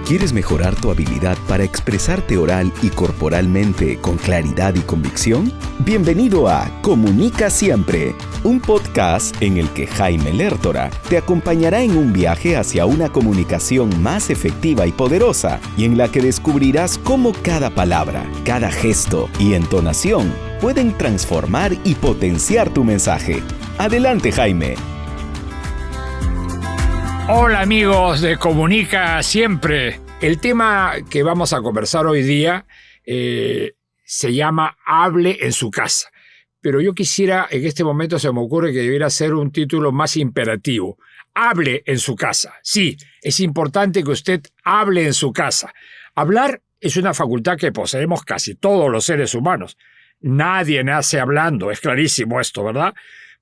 ¿Quieres mejorar tu habilidad para expresarte oral y corporalmente con claridad y convicción? Bienvenido a Comunica Siempre, un podcast en el que Jaime Lertora te acompañará en un viaje hacia una comunicación más efectiva y poderosa, y en la que descubrirás cómo cada palabra, cada gesto y entonación pueden transformar y potenciar tu mensaje. Adelante, Jaime. Hola amigos de Comunica Siempre. El tema que vamos a conversar hoy día se llama Hable en su casa. Pero yo quisiera, en este momento se me ocurre que debiera ser un título más imperativo. Hable en su casa. Sí, es importante que usted hable en su casa. Hablar es una facultad que poseemos casi todos los seres humanos. Nadie nace hablando, es clarísimo esto, ¿verdad?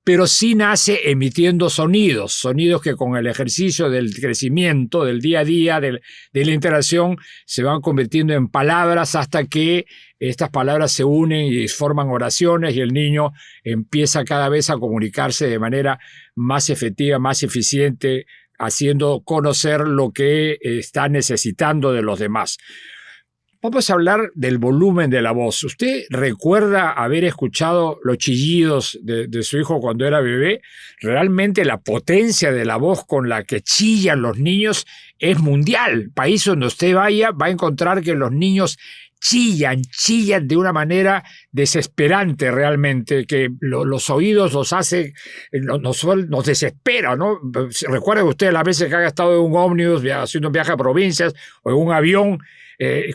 Pero sí nace emitiendo sonidos que con el ejercicio del crecimiento, del día a día, de la interacción, se van convirtiendo en palabras hasta que estas palabras se unen y forman oraciones y el niño empieza cada vez a comunicarse de manera más efectiva, más eficiente, haciendo conocer lo que está necesitando de los demás. Vamos a hablar del volumen de la voz. ¿Usted recuerda haber escuchado los chillidos de su hijo cuando era bebé? Realmente la potencia de la voz con la que chillan los niños es mundial. País donde usted vaya va a encontrar que los niños chillan de una manera desesperante realmente, que los oídos los hace, nos desespera, ¿no? Recuerde usted las veces que haya estado en un ómnibus haciendo un viaje a provincias o en un avión,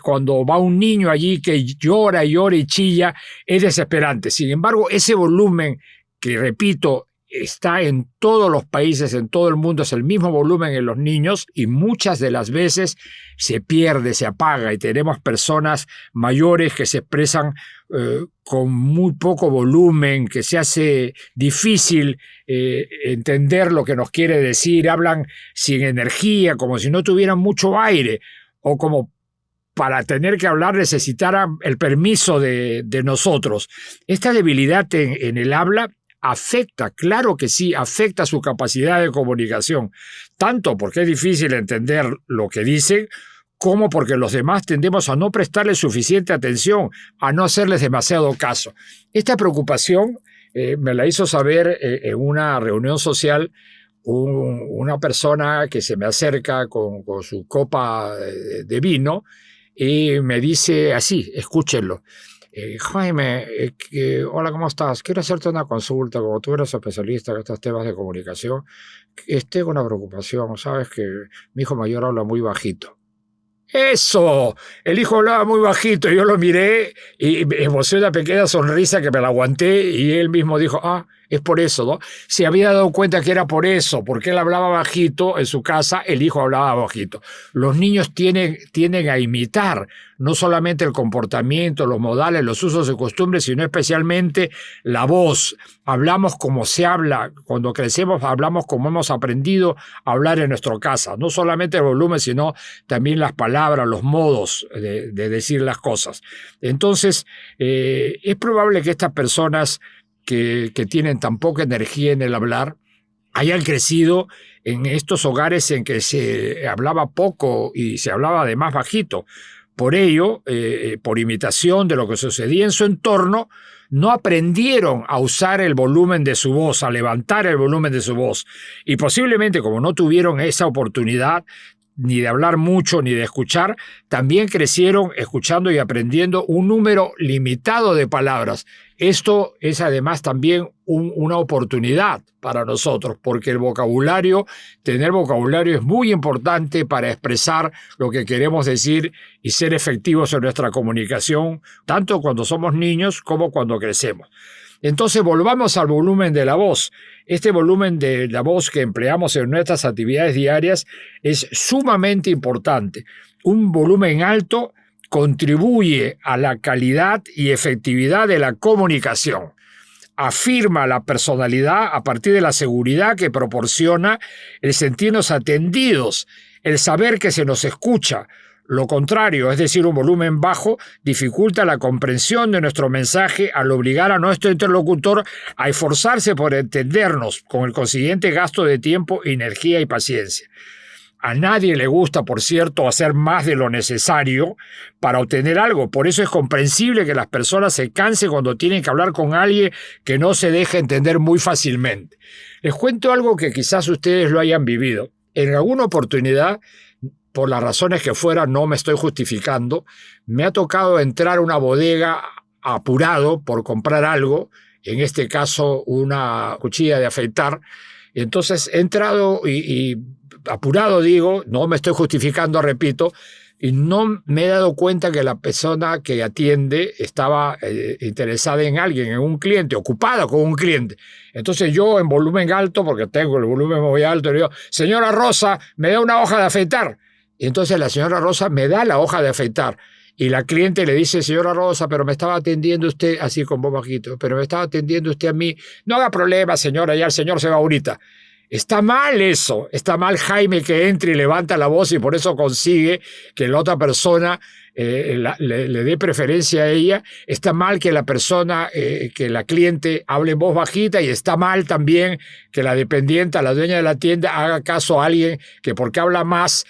cuando va un niño allí que llora y chilla, es desesperante. Sin embargo, ese volumen que, repito, está en todos los países, en todo el mundo, es el mismo volumen en los niños y muchas de las veces se pierde, se apaga y tenemos personas mayores que se expresan con muy poco volumen, que se hace difícil entender lo que nos quiere decir, hablan sin energía, como si no tuvieran mucho aire o como para tener que hablar necesitaran el permiso de nosotros. Esta debilidad en el habla afecta, claro que sí, afecta su capacidad de comunicación, tanto porque es difícil entender lo que dicen, como porque los demás tendemos a no prestarle suficiente atención, a no hacerles demasiado caso. Esta preocupación me la hizo saber en una reunión social una persona que se me acerca con su copa de vino y me dice así, escúchenlo. Jaime, hola, ¿cómo estás? Quiero hacerte una consulta, como tú eres especialista en estos temas de comunicación. Tengo una preocupación, sabes que mi hijo mayor habla muy bajito. ¡Eso! El hijo hablaba muy bajito, yo lo miré y me emocionó una pequeña sonrisa que me la aguanté y él mismo dijo, es por eso, ¿no? Se había dado cuenta que era por eso, porque él hablaba bajito en su casa, el hijo hablaba bajito. Los niños tienden a imitar no solamente el comportamiento, los modales, los usos y costumbres, sino especialmente la voz. Hablamos como se habla. Cuando crecemos hablamos como hemos aprendido a hablar en nuestra casa. No solamente el volumen, sino también las palabras, los modos de decir las cosas. Entonces, es probable que estas personas que tienen tan poca energía en el hablar hayan crecido en estos hogares en que se hablaba poco y se hablaba además bajito. Por ello, por imitación de lo que sucedía en su entorno, no aprendieron a usar el volumen de su voz, a levantar el volumen de su voz. Y posiblemente, como no tuvieron esa oportunidad ni de hablar mucho ni de escuchar, también crecieron escuchando y aprendiendo un número limitado de palabras. Esto es además también una oportunidad para nosotros, porque tener vocabulario es muy importante para expresar lo que queremos decir y ser efectivos en nuestra comunicación, tanto cuando somos niños como cuando crecemos. Entonces volvamos al volumen de la voz. Este volumen de la voz que empleamos en nuestras actividades diarias es sumamente importante. Un volumen alto contribuye a la calidad y efectividad de la comunicación. Afirma la personalidad a partir de la seguridad que proporciona el sentirnos atendidos, el saber que se nos escucha. Lo contrario, es decir, un volumen bajo, dificulta la comprensión de nuestro mensaje al obligar a nuestro interlocutor a esforzarse por entendernos, con el consiguiente gasto de tiempo, energía y paciencia. A nadie le gusta, por cierto, hacer más de lo necesario para obtener algo. Por eso es comprensible que las personas se cansen cuando tienen que hablar con alguien que no se deja entender muy fácilmente. Les cuento algo que quizás ustedes lo hayan vivido. En alguna oportunidad, por las razones que fueran, no me estoy justificando, me ha tocado entrar a una bodega apurado por comprar algo, en este caso una cuchilla de afeitar. Entonces he entrado y apurado digo, no me estoy justificando, repito, y no me he dado cuenta que la persona que atiende estaba interesada en alguien, en un cliente, ocupada con un cliente. Entonces yo en volumen alto, porque tengo el volumen muy alto, le digo, señora Rosa, me da una hoja de afeitar. Y entonces la señora Rosa me da la hoja de afeitar. Y la cliente le dice, señora Rosa, pero me estaba atendiendo usted, así con voz bajito, pero me estaba atendiendo usted a mí. No haga problema, señora, ya el señor se va ahorita. Está mal eso, está mal Jaime que entre y levanta la voz y por eso consigue que la otra persona le dé preferencia a ella. Está mal que la persona, que la cliente hable en voz bajita y está mal también que la dependiente, la dueña de la tienda haga caso a alguien que porque habla más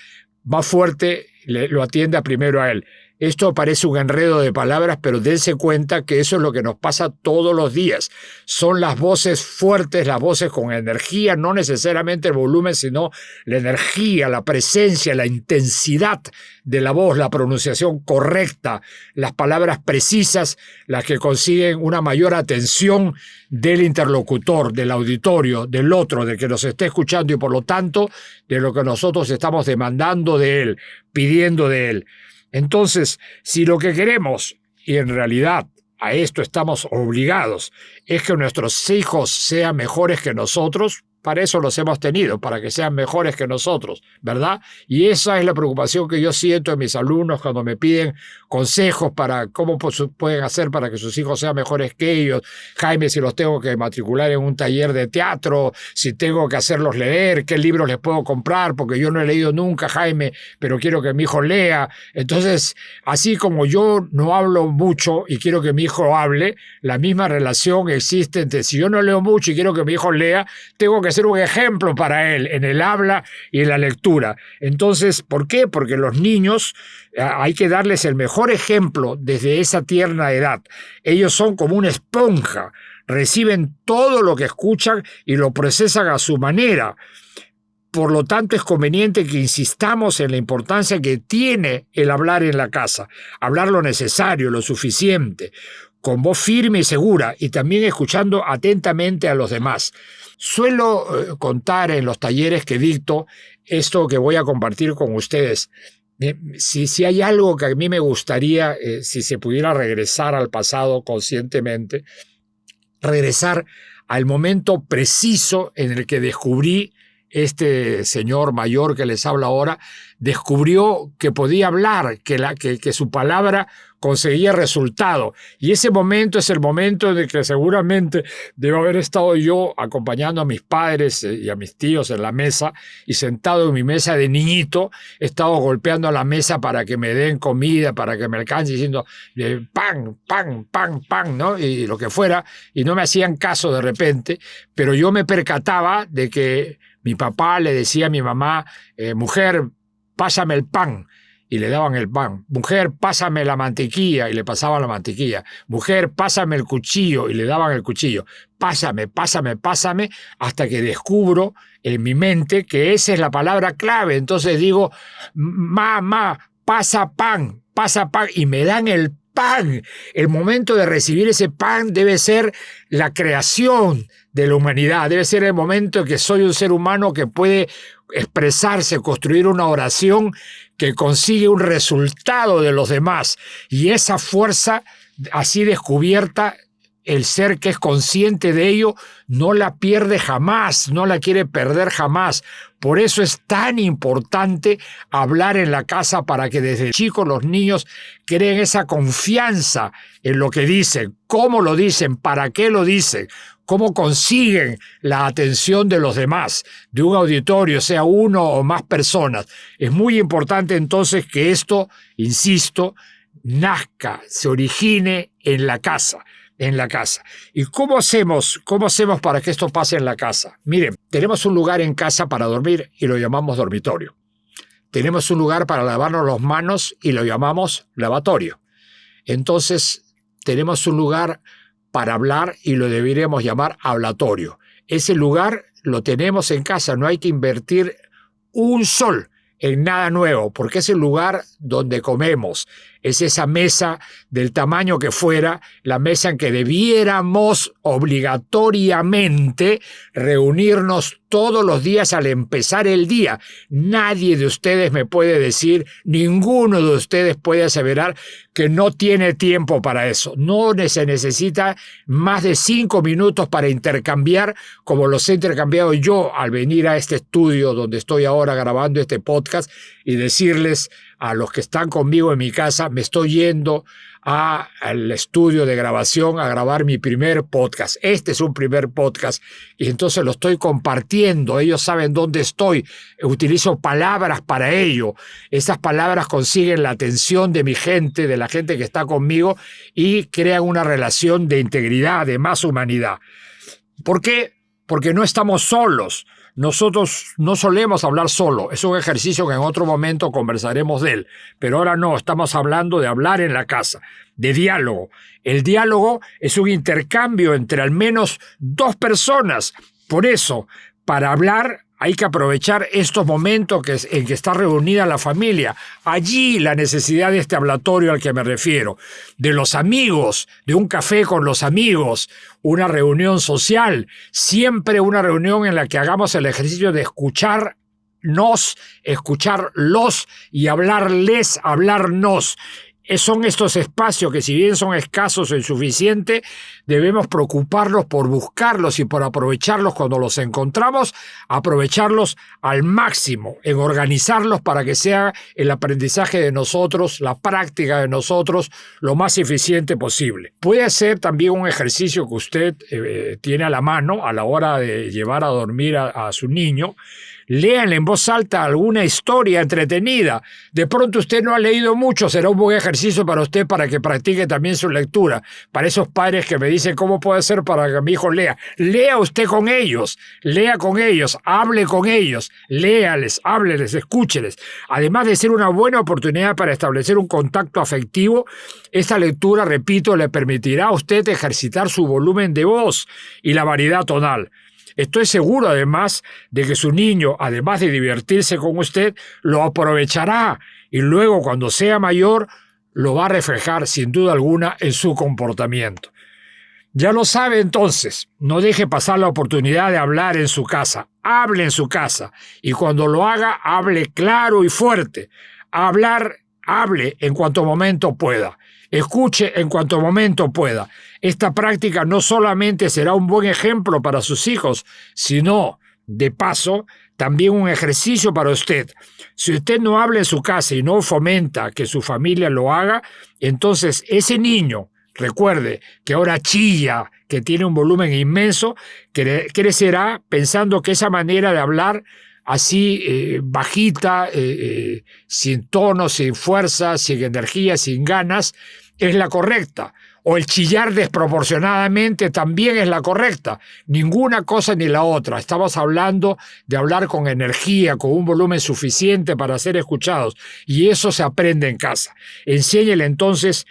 fuerte lo atienda primero a él. Esto parece un enredo de palabras, pero dense cuenta que eso es lo que nos pasa todos los días. Son las voces fuertes, las voces con energía, no necesariamente el volumen, sino la energía, la presencia, la intensidad de la voz, la pronunciación correcta, las palabras precisas, las que consiguen una mayor atención del interlocutor, del auditorio, del otro, de que nos esté escuchando y por lo tanto de lo que nosotros estamos demandando de él, pidiendo de él. Entonces, si lo que queremos, y en realidad a esto estamos obligados, es que nuestros hijos sean mejores que nosotros, para eso los hemos tenido, para que sean mejores que nosotros, ¿verdad? Y esa es la preocupación que yo siento en mis alumnos cuando me piden consejos para cómo pueden hacer para que sus hijos sean mejores que ellos. Jaime, si los tengo que matricular en un taller de teatro, si tengo que hacerlos leer, qué libros les puedo comprar, porque yo no he leído nunca, Jaime, pero quiero que mi hijo lea. Entonces, así como yo no hablo mucho y quiero que mi hijo hable, la misma relación existe entre si yo no leo mucho y quiero que mi hijo lea, tengo que ser un ejemplo para él en el habla y en la lectura. Entonces, ¿por qué? Porque los niños hay que darles el mejor ejemplo desde esa tierna edad. Ellos son como una esponja, reciben todo lo que escuchan y lo procesan a su manera. Por lo tanto, es conveniente que insistamos en la importancia que tiene el hablar en la casa, hablar lo necesario, lo suficiente, con voz firme y segura y también escuchando atentamente a los demás. Suelo contar en los talleres que dicto esto que voy a compartir con ustedes. Si hay algo que a mí me gustaría, si se pudiera regresar al pasado conscientemente, regresar al momento preciso en el que descubrí, este señor mayor que les habla ahora, descubrió que podía hablar, que su palabra conseguía resultado. Y ese momento es el momento en el que seguramente debo haber estado yo acompañando a mis padres y a mis tíos en la mesa y sentado en mi mesa de niñito, he estado golpeando a la mesa para que me den comida, para que me alcance, diciendo pan, pan, pan, pan, ¿no? Y lo que fuera, y no me hacían caso de repente, pero yo me percataba de que mi papá le decía a mi mamá, mujer, pásame el pan, y le daban el pan. Mujer, pásame la mantequilla, y le pasaban la mantequilla. Mujer, pásame el cuchillo, y le daban el cuchillo. Pásame, pásame, pásame, hasta que descubro en mi mente que esa es la palabra clave. Entonces digo, mamá, pasa pan, y me dan el pan. El momento de recibir ese pan debe ser la creación de la humanidad, debe ser el momento en que soy un ser humano que puede expresarse, construir una oración que consigue un resultado de los demás, y esa fuerza así descubierta, el ser que es consciente de ello no la pierde jamás, no la quiere perder jamás. Por eso es tan importante hablar en la casa, para que desde chicos los niños creen esa confianza en lo que dicen, cómo lo dicen, para qué lo dicen, cómo consiguen la atención de los demás, de un auditorio, sea uno o más personas. Es muy importante entonces que esto, insisto, nazca, se origine en la casa. En la casa. ¿Y cómo hacemos para que esto pase en la casa? Miren, tenemos un lugar en casa para dormir y lo llamamos dormitorio. tenemos un lugar para lavarnos las manos y lo llamamos lavatorio. Entonces, tenemos un lugar para hablar y lo deberíamos llamar hablatorio. Ese lugar lo tenemos en casa, no hay que invertir un sol en nada nuevo, porque es el lugar donde comemos, es esa mesa del tamaño que fuera, la mesa en que debiéramos obligatoriamente reunirnos todos los días al empezar el día. Nadie de ustedes me puede decir, ninguno de ustedes puede aseverar que no tiene tiempo para eso. No se necesita más de 5 minutos para intercambiar, como los he intercambiado yo al venir a este estudio donde estoy ahora grabando este podcast y decirles a los que están conmigo en mi casa, me estoy yendo al estudio de grabación a grabar mi primer podcast. Este es un primer podcast y entonces lo estoy compartiendo. Ellos saben dónde estoy. Utilizo palabras para ello. Esas palabras consiguen la atención de mi gente, de la gente que está conmigo y crean una relación de integridad, de más humanidad. ¿Por qué? Porque no estamos solos. Nosotros no solemos hablar solo, es un ejercicio que en otro momento conversaremos de él, pero ahora no, estamos hablando de hablar en la casa, de diálogo. El diálogo es un intercambio entre al menos 2 personas, por eso, para hablar hay que aprovechar estos momentos en que está reunida la familia. Allí la necesidad de este hablatorio al que me refiero, de los amigos, de un café con los amigos, una reunión social, siempre una reunión en la que hagamos el ejercicio de escucharnos, escucharlos y hablarnos. Son estos espacios que, si bien son escasos o insuficientes, debemos preocuparnos por buscarlos y por aprovecharlos cuando los encontramos, aprovecharlos al máximo, en organizarlos para que sea el aprendizaje de nosotros, la práctica de nosotros, lo más eficiente posible. Puede ser también un ejercicio que usted tiene a la mano a la hora de llevar a dormir a su niño. Léanle en voz alta alguna historia entretenida. De pronto usted no ha leído mucho, será un buen ejercicio para usted para que practique también su lectura. Para esos padres que me dicen cómo puede ser para que mi hijo lea. Lea usted con ellos, lea con ellos, hable con ellos, léales, hábleles, escúcheles. Además de ser una buena oportunidad para establecer un contacto afectivo, esta lectura, repito, le permitirá a usted ejercitar su volumen de voz y la variedad tonal. Estoy seguro, además, de que su niño, además de divertirse con usted, lo aprovechará y luego, cuando sea mayor, lo va a reflejar, sin duda alguna, en su comportamiento. Ya lo sabe, entonces, no deje pasar la oportunidad de hablar en su casa. Hable en su casa y cuando lo haga, hable claro y fuerte. Hable en cuanto momento pueda. Escuche en cuanto momento pueda. Esta práctica no solamente será un buen ejemplo para sus hijos, sino, de paso, también un ejercicio para usted. Si usted no habla en su casa y no fomenta que su familia lo haga, entonces ese niño, recuerde que ahora chilla, que tiene un volumen inmenso, crecerá pensando que esa manera de hablar así bajita, sin tono, sin fuerza, sin energía, sin ganas, es la correcta. O el chillar desproporcionadamente también es la correcta. Ninguna cosa ni la otra. Estamos hablando de hablar con energía, con un volumen suficiente para ser escuchados. Y eso se aprende en casa. Enséñele entonces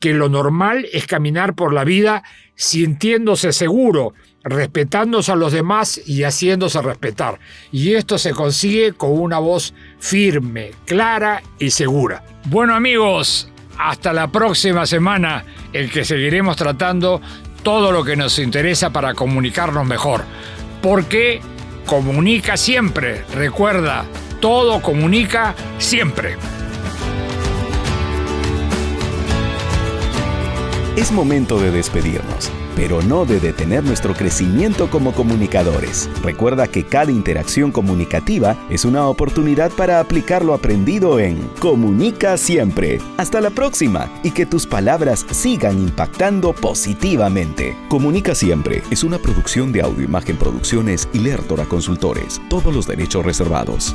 que lo normal es caminar por la vida sintiéndose seguro, respetándose a los demás y haciéndose respetar. Y esto se consigue con una voz firme, clara y segura. Bueno, amigos, hasta la próxima semana, en que seguiremos tratando todo lo que nos interesa para comunicarnos mejor. Porque comunica siempre. Recuerda, todo comunica siempre. Es momento de despedirnos, pero no de detener nuestro crecimiento como comunicadores. Recuerda que cada interacción comunicativa es una oportunidad para aplicar lo aprendido en Comunica Siempre. Hasta la próxima y que tus palabras sigan impactando positivamente. Comunica Siempre es una producción de Audio Imagen Producciones y Lertora Consultores. Todos los derechos reservados.